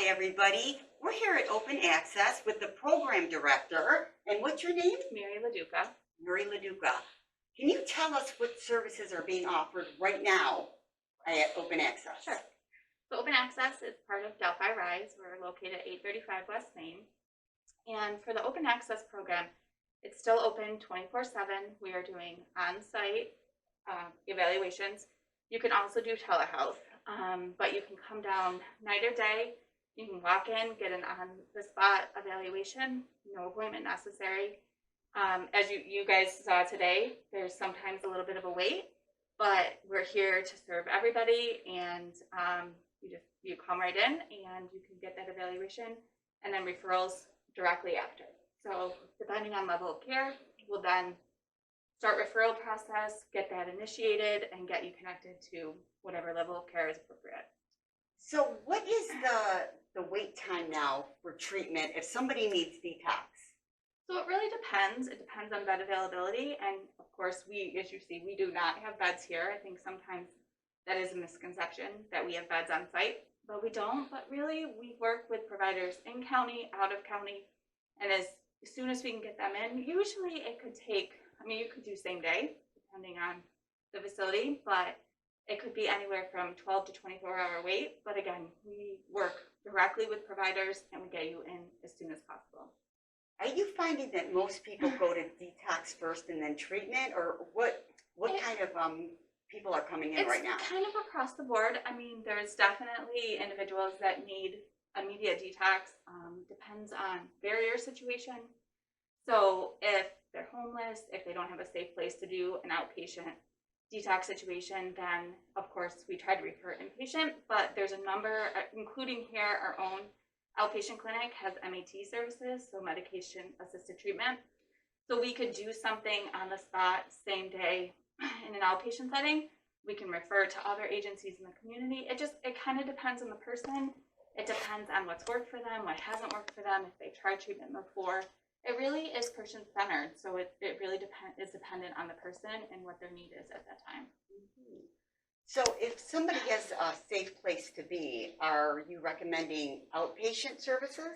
everybody. We're here at Open Access with the program director. And what's your name? Mary LaDuca. Mary LaDuca. Can you tell us what services are being offered right now at Open Access? Sure. So Open Access is part of Delphi Rise. We're located at 835 West Main. And for the Open Access program, it's still open 24/7. We are doing on-site evaluations. You can also do telehealth, but you can come down night or day. You can walk in, get an on-the-spot evaluation, no appointment necessary. As you guys saw today, there's sometimes a little bit of a wait, but we're here to serve everybody, and you come right in and you can get that evaluation and then referrals directly after. So depending on level of care, we'll then start referral process, get that initiated, and get you connected to whatever level of care is appropriate. So what is the wait time now for treatment if somebody needs detox? So it really depends. It depends on bed availability. And of course, as you see, we do not have beds here. I think sometimes that is a misconception that we have beds on site, but we don't. But really, we work with providers in county, out of county, and as soon as we can get them in, usually it could take, you could do same day, depending on the facility, but it could be anywhere from 12 to 24-hour wait. But again, we work directly with providers and we get you in as soon as possible. Are you finding that most people go to detox first and then treatment, or what kind of people are coming in right now? It's kind of across the board. There's definitely individuals that need immediate detox. Depends on barrier situation. So if they're homeless, if they don't have a safe place to do an outpatient detox situation, then of course we try to refer inpatient, but there's a number, including here, our own outpatient clinic has MAT services, so medication assisted treatment. So we could do something on the spot, same day in an outpatient setting. We can refer to other agencies in the community. It kind of depends on the person. It depends on what's worked for them, what hasn't worked for them, if they've tried treatment before. It really is person-centered, so it really is dependent on the person and what their need is at that time. Mm-hmm. So if somebody has a safe place to be, are you recommending outpatient services?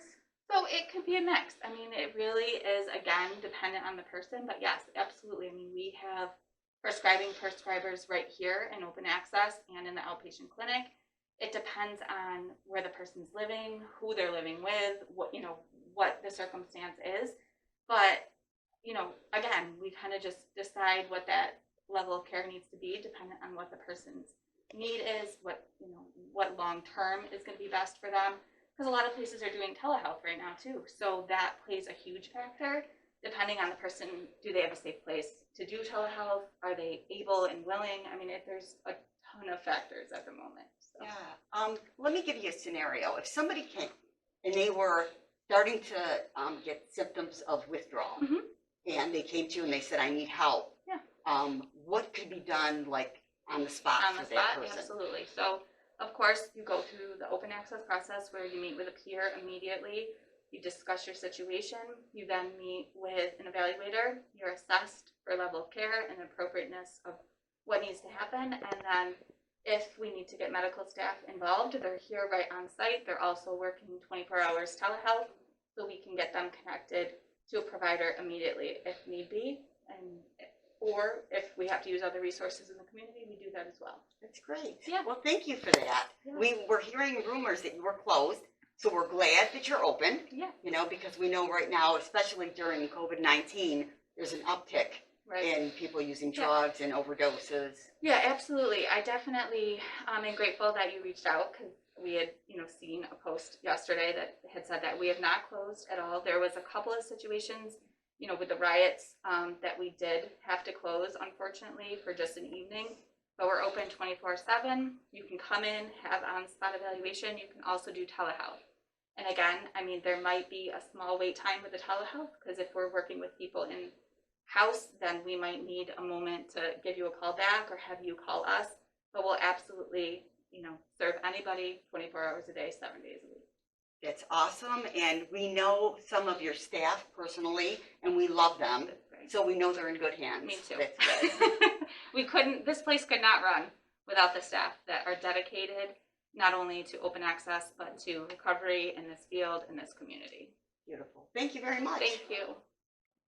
So it could be a mix. It really is, again, dependent on the person, but yes, absolutely. We have prescribers right here in Open Access and in the outpatient clinic. It depends on where the person's living, who they're living with, what the circumstance is. But, again, we kind of just decide what that level of care needs to be dependent on what the person's need is, what long-term is going to be best for them. Because a lot of places are doing telehealth right now too. So that plays a huge factor. Depending on the person, do they have a safe place to do telehealth? Are they able and willing? There's a ton of factors at the moment. So. Yeah. Let me give you a scenario. If somebody came and they were starting to get symptoms of withdrawal, mm-hmm. and they came to you and they said, I need help. Yeah. What could be done on the spot on the for spot, that person? Absolutely. So, of course, you go through the open access process where you meet with a peer immediately. You discuss your situation. You then meet with an evaluator. You're assessed for level of care and appropriateness of what needs to happen. And then if we need to get medical staff involved, they're here right on site. They're also working 24 hours telehealth, so we can get them connected to a provider immediately if need be. Or if we have to use other resources in the community, we do that as well. That's great. Yeah. Well, thank you for that. Yeah. We were hearing rumors that you were closed, so we're glad that you're open. Yeah. Because we know right now, especially during COVID-19, there's an uptick in people using drugs and overdoses. Yeah, absolutely. I definitely am grateful that you reached out, because we had, seen a post yesterday that had said that we have not closed at all. There was a couple of situations, with the riots, that we did have to close, unfortunately, for just an evening. But we're open 24/7. You can come in, have on-spot evaluation. You can also do telehealth. And again, there might be a small wait time with the telehealth, because if we're working with people in house, then we might need a moment to give you a call back or have you call us. But we'll absolutely, serve anybody 24 hours a day, 7 days a week. That's awesome, and we know some of your staff personally, and we love them, so we know they're in good hands. Me too. That's good. This place could not run without the staff that are dedicated not only to open access, but to recovery in this field, in this community. Beautiful. Thank you very much. Thank you.